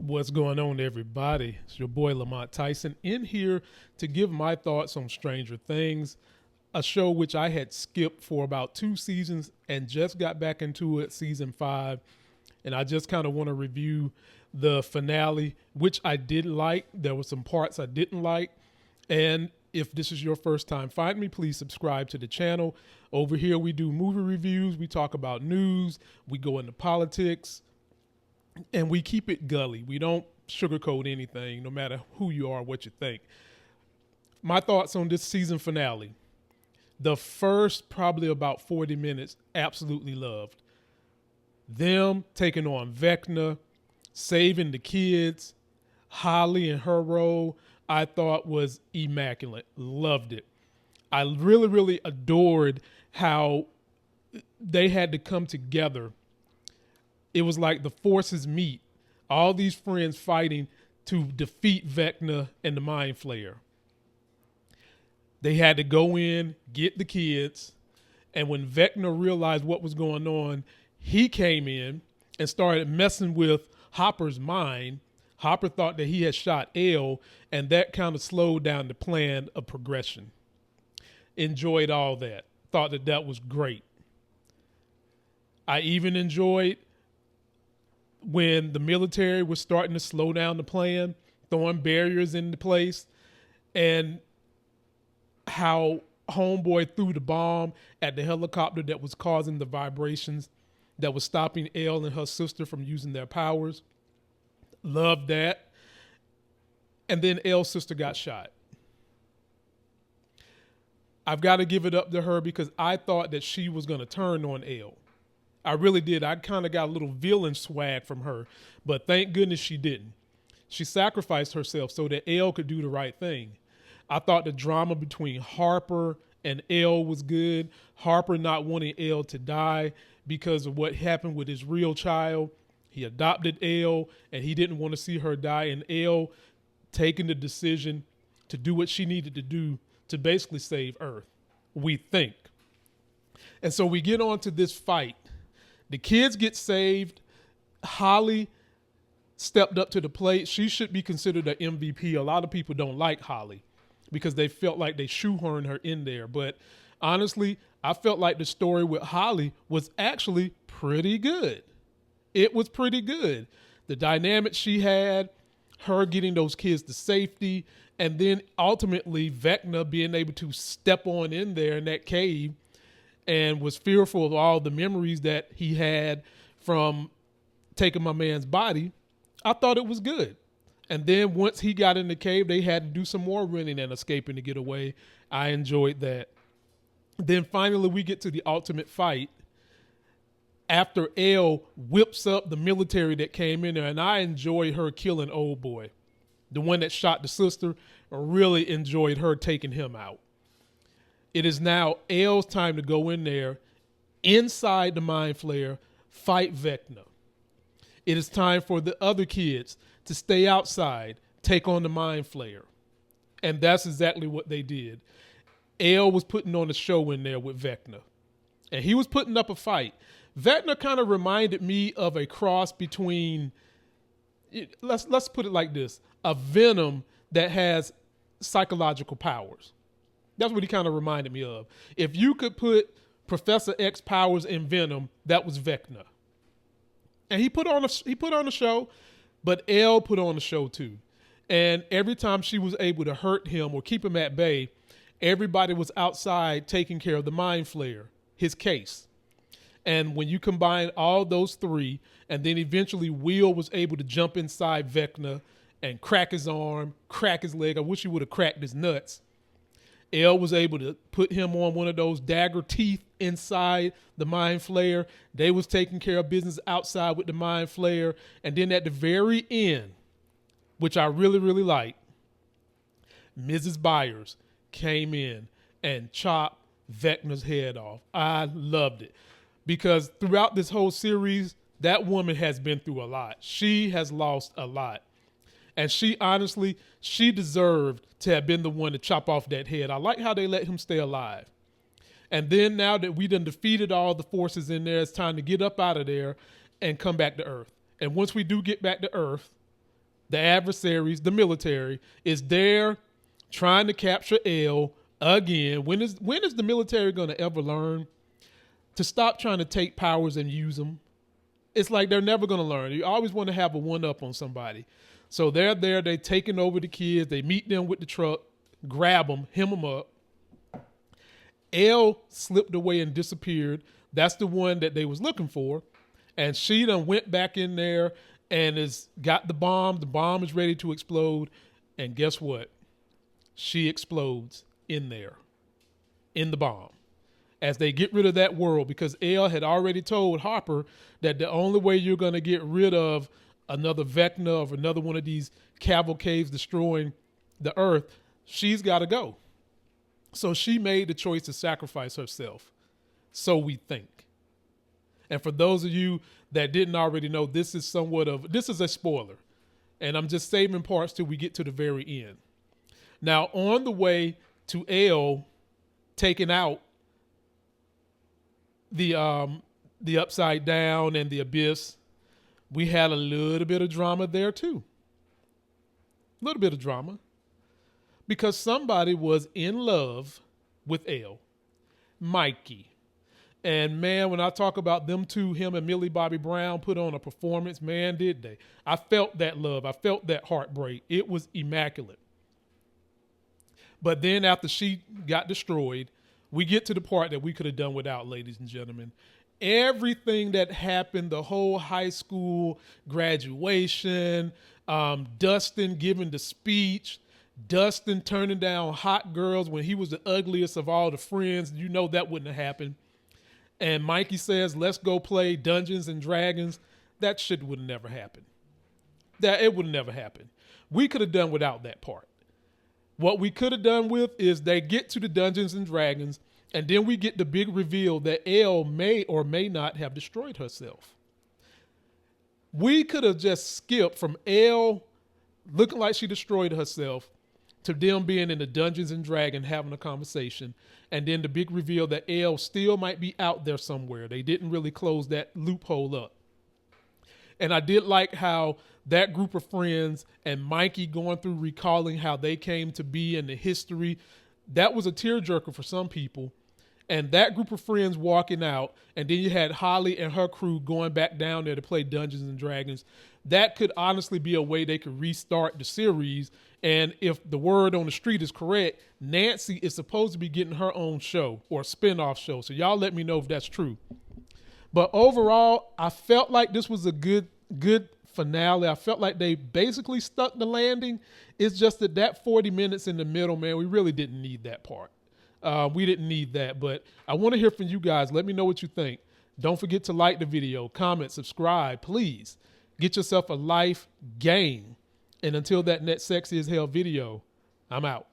What's going on, everybody? It's your boy Lamont Tyson in here to give my thoughts on Stranger Things, a show which I had skipped for about 2 seasons and just got back into it season 5. And I just kind of want to review the finale, which I did like. There were some parts I didn't like. And if this is your first time finding me, please subscribe to the channel. Over here, we do movie reviews. We talk about news. We go into politics. And we keep it gully. We don't sugarcoat anything, no matter who you are, what you think. My thoughts on this season finale. The first probably about 40 minutes, absolutely loved. Them taking on Vecna, saving the kids, Holly and her role, I thought was immaculate. Loved it. I really, really adored how they had to come together. It was like the forces meet. All these friends fighting to defeat Vecna and the Mind Flayer. They had to go in, get the kids, and when Vecna realized what was going on, he came in and started messing with Hopper's mind. Hopper thought that he had shot Elle, and that kind of slowed down the plan of progression. Enjoyed all that. Thought that that was great. I even enjoyed when the military was starting to slow down the plan, throwing barriers into place, and how Homeboy threw the bomb at the helicopter that was causing the vibrations that was stopping Elle and her sister from using their powers. Loved that. And then Elle's sister got shot. I've got to give it up to her because I thought that she was going to turn on Elle. I really did. I kind of got a little villain swag from her, but thank goodness she didn't. She sacrificed herself so that Elle could do the right thing. I thought the drama between Harper and Elle was good. Harper not wanting Elle to die because of what happened with his real child. He adopted Elle, and he didn't want to see her die, and Elle taking the decision to do what she needed to do to basically save Earth, we think. And so we get on to this fight. The kids get saved. Holly stepped up to the plate. She should be considered an MVP. A lot of people don't like Holly because they felt like they shoehorned her in there. But honestly, I felt like the story with Holly was actually pretty good. It was pretty good. The dynamic she had, her getting those kids to safety, and then ultimately Vecna being able to step on in there in that cave and was fearful of all the memories that he had from taking my man's body. I thought it was good. And then once he got in the cave, they had to do some more running and escaping to get away. I enjoyed that. Then finally we get to the ultimate fight after Elle whips up the military that came in there, and I enjoyed her killing old boy. The one that shot the sister, I really enjoyed her taking him out. It is now Elle's time to go in there, inside the Mind Flayer, fight Vecna. It is time for the other kids to stay outside, take on the Mind Flayer. And that's exactly what they did. Elle was putting on a show in there with Vecna. And he was putting up a fight. Vecna kind of reminded me of a cross between, let's put it like this, a Venom that has psychological powers. That's what he kind of reminded me of. If you could put Professor X powers in Venom, that was Vecna. And he put on a show, but Elle put on a show too. And every time she was able to hurt him or keep him at bay, everybody was outside taking care of the Mind Flayer, his case. And when you combine all those three, and then eventually Will was able to jump inside Vecna and crack his arm, crack his leg. I wish he would have cracked his nuts. Elle was able to put him on one of those dagger teeth inside the Mind Flayer. They was taking care of business outside with the Mind Flayer. And then at the very end, which I really, really like, Mrs. Byers came in and chopped Vecna's head off. I loved it because throughout this whole series, that woman has been through a lot. She has lost a lot. And she honestly, she deserved to have been the one to chop off that head. I like how they let him stay alive. And then now that we done defeated all the forces in there, it's time to get up out of there and come back to Earth. And once we do get back to Earth, the adversaries, the military, is there trying to capture L again. When is the military going to ever learn to stop trying to take powers and use them? It's like they're never going to learn. You always want to have a one-up on somebody. So they're there. They taking over the kids. They meet them with the truck, grab them, hem them up. L slipped away and disappeared. That's the one that they was looking for. And she done went back in there and got the bomb. The bomb is ready to explode. And guess what? She explodes in there, in the bomb, as they get rid of that world, because L had already told Hopper that the only way you're going to get rid of another Vecna or another one of these cavalcades destroying the earth, she's got to go. So she made the choice to sacrifice herself. So we think. And for those of you that didn't already know, this is a spoiler. And I'm just saving parts till we get to the very end. Now, on the way to L taking out the Upside Down and the Abyss, we had a little bit of drama there too. A little bit of drama. Because somebody was in love with L, Mikey. And man, when I talk about them two, him and Millie Bobby Brown put on a performance, man, did they. I felt that love. I felt that heartbreak. It was immaculate. But then after she got destroyed, we get to the part that we could have done without, ladies and gentlemen. Everything that happened, the whole high school graduation, Dustin giving the speech, Dustin turning down hot girls when he was the ugliest of all the friends. You know that wouldn't have happened. And Mikey says, let's go play Dungeons and Dragons. That shit would have never happened. It would have never happened. We could have done without that part. What we could have done with is they get to the Dungeons and Dragons, and then we get the big reveal that Elle may or may not have destroyed herself. We could have just skipped from Elle looking like she destroyed herself to them being in the Dungeons and Dragons having a conversation, and then the big reveal that Elle still might be out there somewhere. They didn't really close that loophole up. And I did like how that group of friends and Mikey going through recalling how they came to be in the history. That was a tearjerker for some people. And that group of friends walking out, and then you had Holly and her crew going back down there to play Dungeons and Dragons. That could honestly be a way they could restart the series. And if the word on the street is correct, Nancy is supposed to be getting her own show or spinoff show. So y'all let me know if that's true. But overall, I felt like this was a good finale. I felt like they basically stuck the landing. It's just that 40 minutes in the middle, man, we really didn't need that part. We didn't need that, but I want to hear from you guys. Let me know what you think. Don't forget to like the video, comment, subscribe, please. Get yourself a life game. And until that next Sexy as Hell video, I'm out.